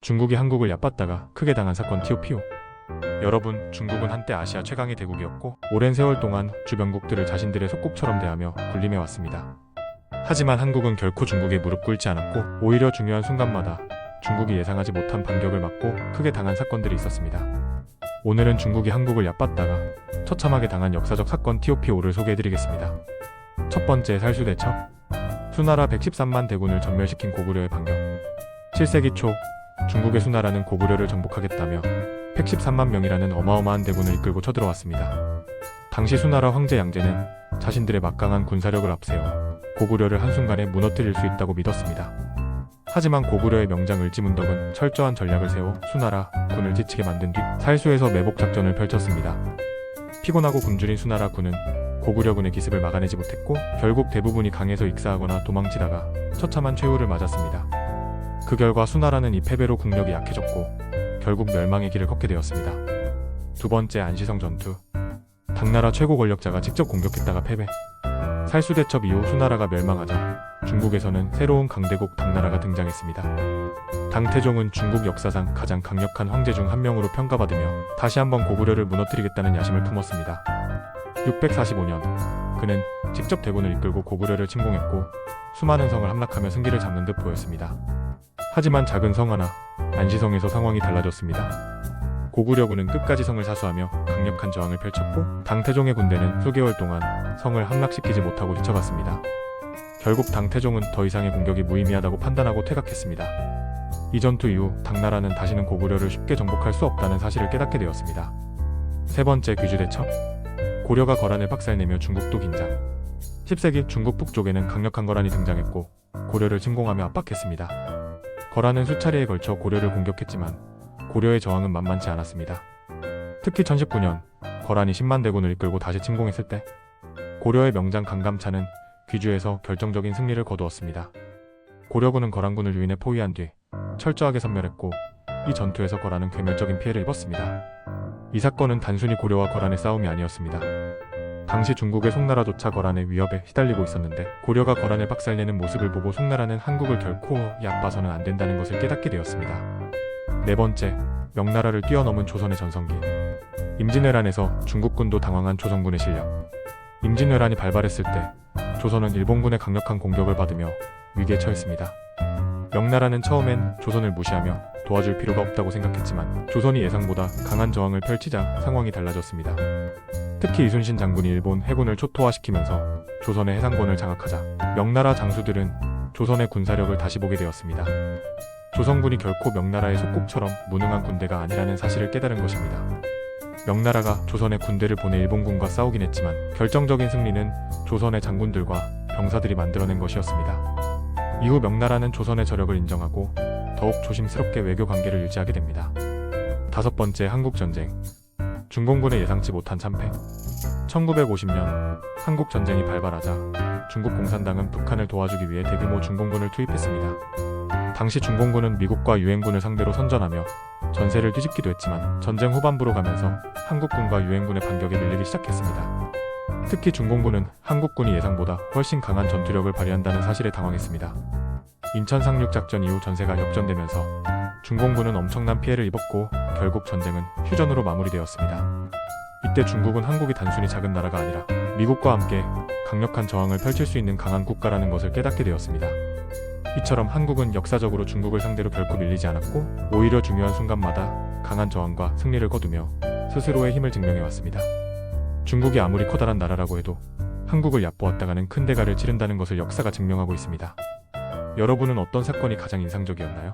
중국이 한국을 얕봤다가 크게 당한 사건 티오피오. 여러분, 중국은 한때 아시아 최강의 대국이었고 오랜 세월 동안 주변국들을 자신들의 속국처럼 대하며 군림해왔습니다. 하지만 한국은 결코 중국에 무릎 꿇지 않았고 오히려 중요한 순간마다 중국이 예상하지 못한 반격을 맞고 크게 당한 사건들이 있었습니다. 오늘은 중국이 한국을 얕봤다가 처참하게 당한 역사적 사건 티오피오를 소개해드리겠습니다. 첫 번째, 살수대첩. 수나라 113만 대군을 전멸시킨 고구려의 반격. 7세기 초 중국의 수나라는 고구려를 정복하겠다며 113만 명이라는 어마어마한 대군을 이끌고 쳐들어왔습니다. 당시 수나라 황제 양제는 자신들의 막강한 군사력을 앞세워 고구려를 한순간에 무너뜨릴 수 있다고 믿었습니다. 하지만 고구려의 명장 을지문덕은 철저한 전략을 세워 수나라 군을 지치게 만든 뒤 살수에서 매복 작전을 펼쳤습니다. 피곤하고 굶주린 수나라 군은 고구려군의 기습을 막아내지 못했고 결국 대부분이 강에서 익사하거나 도망치다가 처참한 최후를 맞았습니다. 그 결과 수나라는 이 패배로 국력이 약해졌고 결국 멸망의 길을 걷게 되었습니다. 두 번째, 안시성 전투. 당나라 최고 권력자가 직접 공격했다가 패배. 살수대첩 이후 수나라가 멸망하자 중국에서는 새로운 강대국 당나라가 등장했습니다. 당태종은 중국 역사상 가장 강력한 황제 중 한 명으로 평가받으며 다시 한번 고구려를 무너뜨리겠다는 야심을 품었습니다. 645년 그는 직접 대군을 이끌고 고구려를 침공했고 수많은 성을 함락하며 승기를 잡는 듯 보였습니다. 하지만 작은 성 하나, 안시성에서 상황이 달라졌습니다. 고구려군은 끝까지 성을 사수하며 강력한 저항을 펼쳤고 당태종의 군대는 수개월 동안 성을 함락시키지 못하고 지쳐갔습니다. 결국 당태종은 더 이상의 공격이 무의미하다고 판단하고 퇴각했습니다. 이 전투 이후 당나라는 다시는 고구려를 쉽게 정복할 수 없다는 사실을 깨닫게 되었습니다. 세 번째, 귀주대첩. 고려가 거란을 박살내며 중국도 긴장. 10세기 중국 북쪽에는 강력한 거란이 등장했고 고려를 침공하며 압박했습니다. 거란은 수차례에 걸쳐 고려를 공격했지만 고려의 저항은 만만치 않았습니다. 특히 1019년 거란이 10만 대군을 이끌고 다시 침공했을 때 고려의 명장 강감찬은 귀주에서 결정적인 승리를 거두었습니다. 고려군은 거란군을 유인해 포위한 뒤 철저하게 섬멸했고 이 전투에서 거란은 괴멸적인 피해를 입었습니다. 이 사건은 단순히 고려와 거란의 싸움이 아니었습니다. 당시 중국의 송나라조차 거란의 위협에 시달리고 있었는데 고려가 거란을 박살내는 모습을 보고 송나라는 한국을 결코 얕봐서는 안 된다는 것을 깨닫게 되었습니다. 네 번째, 명나라를 뛰어넘은 조선의 전성기. 임진왜란에서 중국군도 당황한 조선군의 실력. 임진왜란이 발발했을 때 조선은 일본군의 강력한 공격을 받으며 위기에 처했습니다. 명나라는 처음엔 조선을 무시하며 도와줄 필요가 없다고 생각했지만 조선이 예상보다 강한 저항을 펼치자 상황이 달라졌습니다. 특히 이순신 장군이 일본 해군을 초토화시키면서 조선의 해상권을 장악하자 명나라 장수들은 조선의 군사력을 다시 보게 되었습니다. 조선군이 결코 명나라의 속국처럼 무능한 군대가 아니라는 사실을 깨달은 것입니다. 명나라가 조선의 군대를 보내 일본군과 싸우긴 했지만 결정적인 승리는 조선의 장군들과 병사들이 만들어낸 것이었습니다. 이후 명나라는 조선의 저력을 인정하고 더욱 조심스럽게 외교 관계를 유지하게 됩니다. 다섯 번째, 한국전쟁. 중공군의 예상치 못한 참패. 1950년 한국전쟁이 발발하자 중국 공산당은 북한을 도와주기 위해 대규모 중공군을 투입했습니다. 당시 중공군은 미국과 유엔군을 상대로 선전하며 전세를 뒤집기도 했지만 전쟁 후반부로 가면서 한국군과 유엔군의 반격에 밀리기 시작했습니다. 특히 중공군은 한국군이 예상보다 훨씬 강한 전투력을 발휘한다는 사실에 당황했습니다. 인천 상륙작전 이후 전세가 역전되면서 중공군은 엄청난 피해를 입었고 결국 전쟁은 휴전으로 마무리되었습니다. 이때 중국은 한국이 단순히 작은 나라가 아니라 미국과 함께 강력한 저항을 펼칠 수 있는 강한 국가라는 것을 깨닫게 되었습니다. 이처럼 한국은 역사적으로 중국을 상대로 결코 밀리지 않았고 오히려 중요한 순간마다 강한 저항과 승리를 거두며 스스로의 힘을 증명해왔습니다. 중국이 아무리 커다란 나라라고 해도 한국을 얕보았다가는 큰 대가를 치른다는 것을 역사가 증명하고 있습니다. 여러분은 어떤 사건이 가장 인상적이었나요?